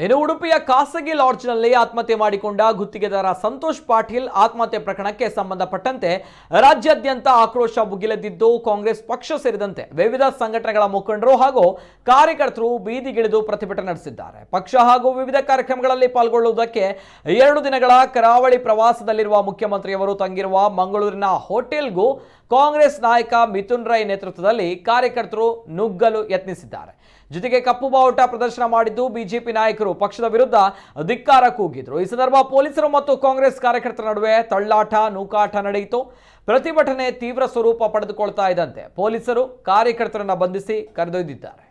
ಇನ್ನು ಉಡುಪಿಯ ಖಾಸಗಿ ಲಾಡ್ಜ್ನಲ್ಲಿ ಆತ್ಮಹತ್ಯೆ ಮಾಡಿಕೊಂಡ ಗುತ್ತಿಗೆದಾರ ಸಂತೋಷ್ ಪಾಟೀಲ್ ಆತ್ಮಹತ್ಯೆ ಪ್ರಕರಣಕ್ಕೆ ಸಂಬಂಧಪಟ್ಟಂತೆ ರಾಜ್ಯಾದ್ಯಂತ ಆಕ್ರೋಶ ಭುಗಿಲೆದ್ದಿದ್ದು ಕಾಂಗ್ರೆಸ್ ಪಕ್ಷ ಸೇರಿದಂತೆ ವಿವಿಧ ಸಂಘಟನೆಗಳ ಮುಖಂಡರು ಹಾಗೂ ಕಾರ್ಯಕರ್ತರು ಬೀದಿಗಿಳಿದು ಪ್ರತಿಭಟನೆ ನಡೆಸಿದ್ದಾರೆ. ಪಕ್ಷ ಹಾಗೂ ವಿವಿಧ ಕಾರ್ಯಕ್ರಮಗಳಲ್ಲಿ ಪಾಲ್ಗೊಳ್ಳುವುದಕ್ಕೆ 2 ದಿನಗಳ ಕರಾವಳಿ ಪ್ರವಾಸದಲ್ಲಿರುವ ಮುಖ್ಯಮಂತ್ರಿಯವರು ತಂಗಿರುವ ಮಂಗಳೂರಿನ ಹೋಟೆಲ್ಗೂ ಕಾಂಗ್ರೆಸ್ ನಾಯಕ ಮಿಥುನ್ ರೈ ನೇತೃತ್ವದಲ್ಲಿ ಕಾರ್ಯಕರ್ತರು ನುಗ್ಗಲು ಯತ್ನಿಸಿದ್ದಾರೆ. ಜೊತೆಗೆ ಕಪ್ಪು ಬಾವುಟ ಪ್ರದರ್ಶನ ಮಾಡಿದ್ದು ಬಿಜೆಪಿ ನಾಯಕರು ಪಕ್ಷದ ವಿರುದ್ಧ ಧಿಕ್ಕಾರ ಕೂಗಿದ್ರು. ಈ ಸಂದರ್ಭ ಪೊಲೀಸರು ಮತ್ತು ಕಾಂಗ್ರೆಸ್ ಕಾರ್ಯಕರ್ತರ ನಡುವೆ ತಳ್ಳಾಟ ನೂಕಾಟ ನಡೆಯಿತು. ಪ್ರತಿಭಟನೆ ತೀವ್ರ ಸ್ವರೂಪ ಪಡೆದುಕೊಳ್ತಾ ಇದ್ದಂತೆ ಪೊಲೀಸರು ಕಾರ್ಯಕರ್ತರನ್ನ ಬಂಧಿಸಿ ಕರೆದೊಯ್ದಿದ್ದಾರೆ.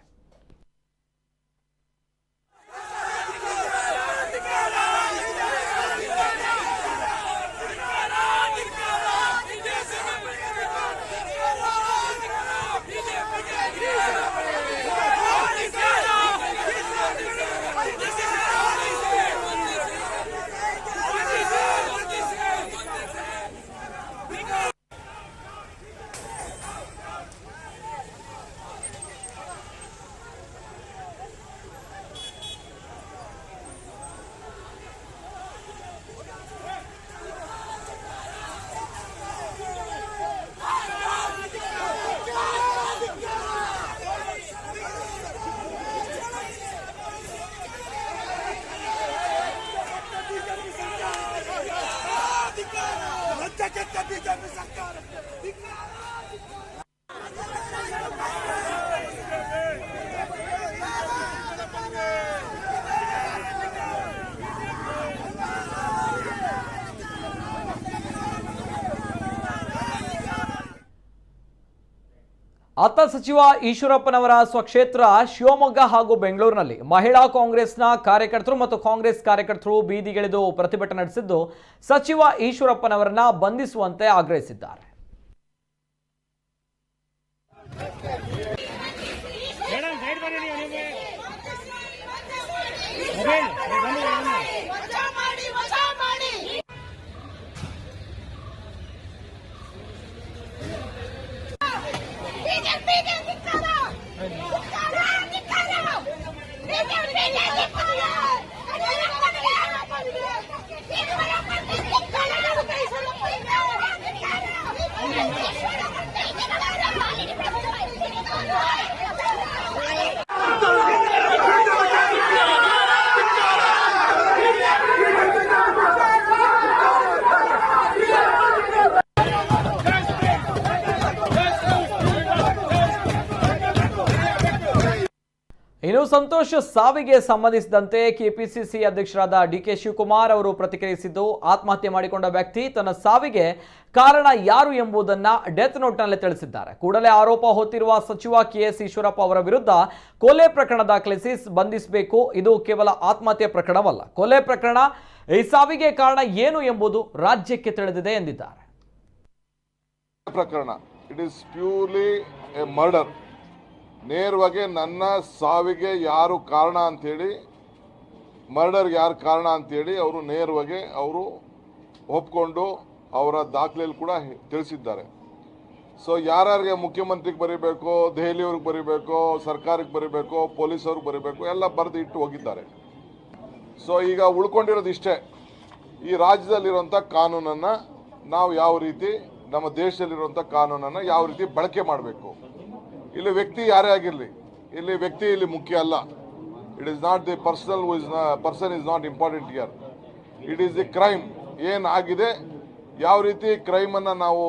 ಅತ್ತ ಸಚಿವ ಈಶ್ವರಪ್ಪನವರ ಸ್ವಕ್ಷೇತ್ರ ಶಿವಮೊಗ್ಗ ಹಾಗೂ ಬೆಂಗಳೂರಿನಲ್ಲಿ ಮಹಿಳಾ ಕಾಂಗ್ರೆಸ್ನ ಕಾರ್ಯಕರ್ತರು ಮತ್ತು ಕಾಂಗ್ರೆಸ್ ಕಾರ್ಯಕರ್ತರು ಬೀದಿಗಿಳಿದು ಪ್ರತಿಭಟನೆ ನಡೆಸಿದ್ದು ಸಚಿವ ಈಶ್ವರಪ್ಪನವರನ್ನ ಬಂಧಿಸುವಂತೆ ಆಗ್ರಹಿಸಿದ್ದಾರೆ. ಇನ್ನು ಸಂತೋಷ್ ಸಾವಿಗೆ ಸಂಬಂಧಿಸಿದಂತೆ ಕೆಪಿಸಿಸಿ ಅಧ್ಯಕ್ಷರಾದ ಡಿಕೆ ಶಿವಕುಮಾರ್ ಅವರು ಪ್ರತಿಕ್ರಿಯಿಸಿದ್ದು, ಆತ್ಮಹತ್ಯೆ ಮಾಡಿಕೊಂಡ ವ್ಯಕ್ತಿ ತನ್ನ ಸಾವಿಗೆ ಕಾರಣ ಯಾರು ಎಂಬುದನ್ನು ಡೆತ್ ನೋಟ್ನಲ್ಲಿ ತಿಳಿಸಿದ್ದಾರೆ. ಕೂಡಲೇ ಆರೋಪ ಹೊತ್ತಿರುವ ಸಚಿವ ಕೆಎಸ್ ಈಶ್ವರಪ್ಪ ಅವರ ವಿರುದ್ಧ ಕೊಲೆ ಪ್ರಕರಣ ದಾಖಲಿಸಿ ಬಂಧಿಸಬೇಕು. ಇದು ಕೇವಲ ಆತ್ಮಹತ್ಯೆ ಪ್ರಕರಣವಲ್ಲ, ಕೊಲೆ ಪ್ರಕರಣ. ಈ ಸಾವಿಗೆ ಕಾರಣ ಏನು ಎಂಬುದು ರಾಜ್ಯಕ್ಕೆ ತಿಳಿದಿದೆ ಎಂದಿದ್ದಾರೆ. ಪ್ರಕರಣ it is purely A murder. ನೇರವಾಗಿ ನನ್ನ ಸಾವಿಗೆ ಯಾರು ಕಾರಣ ಅಂಥೇಳಿ, ಮರ್ಡರ್ಗೆ ಯಾರು ಕಾರಣ ಅಂಥೇಳಿ ಅವರು ನೇರವಾಗಿ ಅವರು ಒಪ್ಕೊಂಡು ಅವರ ದಾಖಲೆಯಲ್ಲಿ ಕೂಡ ತಿಳಿಸಿದ್ದಾರೆ. ಸೊ ಯಾರ್ಯಾರಿಗೆ ಮುಖ್ಯಮಂತ್ರಿಗೆ ಬರೀಬೇಕು, ದೆಹಲಿಯವ್ರಿಗೆ ಬರೀಬೇಕು, ಸರ್ಕಾರಕ್ಕೆ ಬರೀಬೇಕು, ಪೊಲೀಸವ್ರಿಗೆ ಬರೀಬೇಕು, ಎಲ್ಲ ಬರೆದು ಇಟ್ಟು ಹೋಗಿದ್ದಾರೆ. ಸೊ ಈಗ ಉಳ್ಕೊಂಡಿರೋದು ಇಷ್ಟೇ, ಈ ರಾಜ್ಯದಲ್ಲಿರುವಂಥ ಕಾನೂನನ್ನು ನಾವು ಯಾವ ರೀತಿ, ನಮ್ಮ ದೇಶದಲ್ಲಿರುವಂಥ ಕಾನೂನನ್ನು ಯಾವ ರೀತಿ ಬಳಕೆ ಮಾಡಬೇಕು. ಇಲ್ಲಿ ವ್ಯಕ್ತಿ ಯಾರೇ ಆಗಿರಲಿ, ಇಲ್ಲಿ ವ್ಯಕ್ತಿ ಇಲ್ಲಿ ಮುಖ್ಯ ಅಲ್ಲ. It is not the person is not important here. It is the crime ಏನಾಗಿದೆ, ಯಾವ ರೀತಿ ಕ್ರೈಮನ್ನು ನಾವು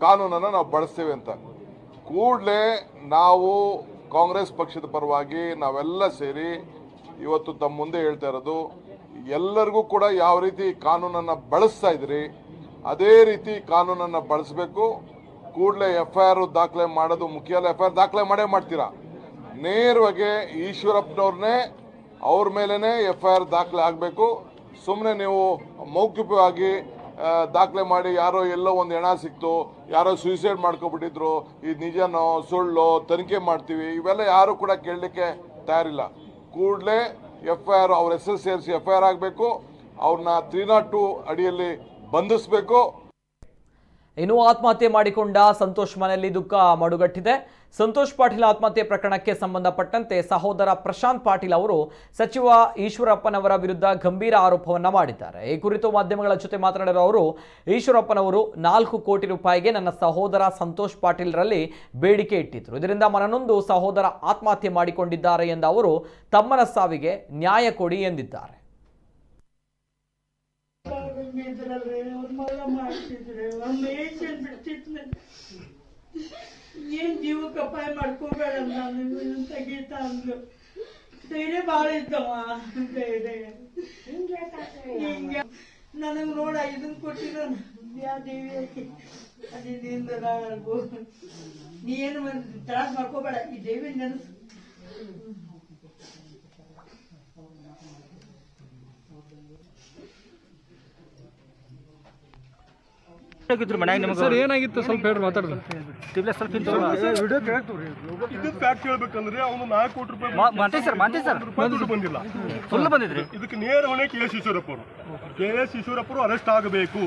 ಕಾನೂನನ್ನು ನಾವು ಬಳಸ್ತೇವೆ ಅಂತ. ಕೂಡಲೇ ನಾವು ಕಾಂಗ್ರೆಸ್ ಪಕ್ಷದ ಪರವಾಗಿ ನಾವೆಲ್ಲ ಸೇರಿ ಇವತ್ತು ತಮ್ಮ ಮುಂದೆ ಹೇಳ್ತಾ ಇರೋದು, ಎಲ್ಲರಿಗೂ ಕೂಡ ಯಾವ ರೀತಿ ಕಾನೂನನ್ನು ಬಳಸ್ತಾ ಇದ್ರಿ ಅದೇ ರೀತಿ ಕಾನೂನನ್ನು ಬಳಸಬೇಕು. ಕೂಡಲೇ FIR ದಾಖಲೆ ಮಾಡೋದು ಮುಖ್ಯ ಅಲ್ಲ. FIR ದಾಖಲೆ ಮಾಡೇ ಮಾಡ್ತೀರಾ, ನೇರವಾಗಿ ಈಶ್ವರಪ್ಪನವ್ರನ್ನೇ ಅವ್ರ ಮೇಲೇ FIR ದಾಖಲೆ ಆಗಬೇಕು. ಸುಮ್ಮನೆ ನೀವು ಮೌಖಿಕವಾಗಿ ದಾಖಲೆ ಮಾಡಿ ಯಾರೋ ಎಲ್ಲೋ ಒಂದು ಹೆಣ ಸಿಕ್ತು, ಯಾರೋ ಸೂಸೈಡ್ ಮಾಡ್ಕೊಬಿಟ್ಟಿದ್ರು, ಇದು ನಿಜನೋ ಸುಳ್ಳು ತನಿಖೆ ಮಾಡ್ತೀವಿ, ಇವೆಲ್ಲ ಯಾರು ಕೂಡ ಕೇಳಲಿಕ್ಕೆ ತಯಾರಿಲ್ಲ. ಕೂಡಲೇ FIR ಅವ್ರ ಹೆಸರು ಸೇರಿಸಿ FIR ಆಗಬೇಕು. ಅವ್ರನ್ನ 302 ಅಡಿಯಲ್ಲಿ ಬಂಧಿಸಬೇಕು. ಇನ್ನು ಆತ್ಮಹತ್ಯೆ ಮಾಡಿಕೊಂಡ ಸಂತೋಷ್ ಮನೆಯಲ್ಲಿ ದುಃಖ ಮಡುಗಟ್ಟಿದೆ. ಸಂತೋಷ್ ಪಾಟೀಲ್ ಆತ್ಮಹತ್ಯೆ ಪ್ರಕರಣಕ್ಕೆ ಸಂಬಂಧಪಟ್ಟಂತೆ ಸಹೋದರ ಪ್ರಶಾಂತ್ ಪಾಟೀಲ್ ಅವರು ಸಚಿವ ಈಶ್ವರಪ್ಪನವರ ವಿರುದ್ಧ ಗಂಭೀರ ಆರೋಪವನ್ನ ಮಾಡಿದ್ದಾರೆ. ಈ ಕುರಿತು ಮಾಧ್ಯಮಗಳ ಜೊತೆ ಮಾತನಾಡಿರುವ ಅವರು, ಈಶ್ವರಪ್ಪನವರು 4 ಕೋಟಿ ರೂಪಾಯಿಗೆ ನನ್ನ ಸಹೋದರ ಸಂತೋಷ್ ಪಾಟೀಲ್ರಲ್ಲಿ ಬೇಡಿಕೆ ಇಟ್ಟಿದ್ರು. ಇದರಿಂದ ಮನನೊಂದು ಸಹೋದರ ಆತ್ಮಹತ್ಯೆ ಮಾಡಿಕೊಂಡಿದ್ದಾರೆ ಎಂದ ಅವರು ತಮ್ಮನ ಸಾವಿಗೆ ನ್ಯಾಯ ಕೊಡಿ ಎಂದಿದ್ದಾರೆ. ಏನ್ ಜೀವಕ್ಕೆ ಅಪಾಯ ಮಾಡ್ಕೋಬೇಡ ನಾನು ತೆಗೀತ ಅಂದ್ರು. ಧೈರ್ಯ ಭಾಳ ಇದ್ದವ. ಹಿಂಗೆ ನನಗೆ ನೋಡ ಇದನ್ ಕೊಟ್ಟಿರೋ ಯಾ ದೇವಿ ಅದಿಂದ ನೀ ಏನು ತ್ರಾಸ ಮಾಡ್ಕೋಬೇಡ, ಈ ದೇವಿ ನೆನಸು. ಸರ್ ಏನಾಗಿತ್ತು ಸ್ವಲ್ಪ ಹೇಳಿ ಮಾತಾಡಿದ್ರು. ಇದು ಫ್ಯಾಕ್ಟ್ ಹೇಳ್ಬೇಕಂದ್ರೆ ಅವನು 4 ಕೋಟಿ ರೂಪಾಯಿ ದುಡ್ಡು ಬಂದಿಲ್ಲ, ಫುಲ್ ಬಂದಿದ್ರಿ. ಇದಕ್ಕೆ ನೇರ ಹೊಣೆ ಕೆ ಎಸ್ ಈಶ್ವರಪ್ಪರು ಅರೆಸ್ಟ್ ಆಗಬೇಕು.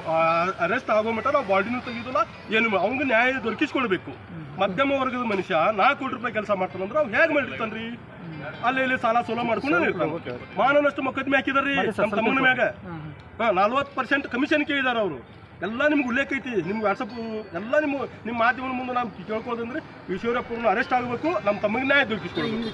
ಅರೆಸ್ಟ್ ಆಗೋ ಮಟ್ಟ ನಾವು ಬಾಡಿನೂ ತೆಗೆದಿಲ್ಲ, ಏನು ಅವ್ನಿಗೆ ನ್ಯಾಯ ದೊರಕಿಸ್ಕೊಳ್ಬೇಕು. ಮಧ್ಯಮ ವರ್ಗದ ಮನುಷ್ಯ 4 ಕೋಟಿ ರೂಪಾಯಿ ಕೆಲಸ ಮಾಡ್ತಾನಂದ್ರೆ ಅವ್ನು ಹೇಗೆ ಮಾಡಿರ್ತಾನ್ರಿ? ಅಲ್ಲಿ ಇಲ್ಲಿ ಸಾಲ ಸೋಲ ಮಾಡ್ಕೊಂಡು ಮಾನನಷ್ಟು ಮೊಕದ್ದಮೆ ಹಾಕಿದಾರ್ರಿ ನಮ್ಮ ತಮ್ಮನ ಮ್ಯಾಗ. 40% ಕಮಿಷನ್ ಕೇಳಿದಾರ ಅವರು. ಎಲ್ಲ ನಿಮ್ಗೆ ಉಲ್ಲೇಖ ಐತಿ, ನಿಮ್ಗೆ ವಾಟ್ಸಪ್ ಎಲ್ಲ ನಿಮ್ಮ ಮಾಧ್ಯಮದ ಮುಂದೆ ನಾವು ಕೇಳ್ಕೋದಂದ್ರೆ ಈಶ್ವರಪ್ಪನ ಅರೆಸ್ಟ್ ಆಗಬೇಕು, ನಮ್ಮ ತಮ್ಮಗೆ ನ್ಯಾಯ ದೊರಕಿಸ್ಕೊಳ್ಬೇಕು.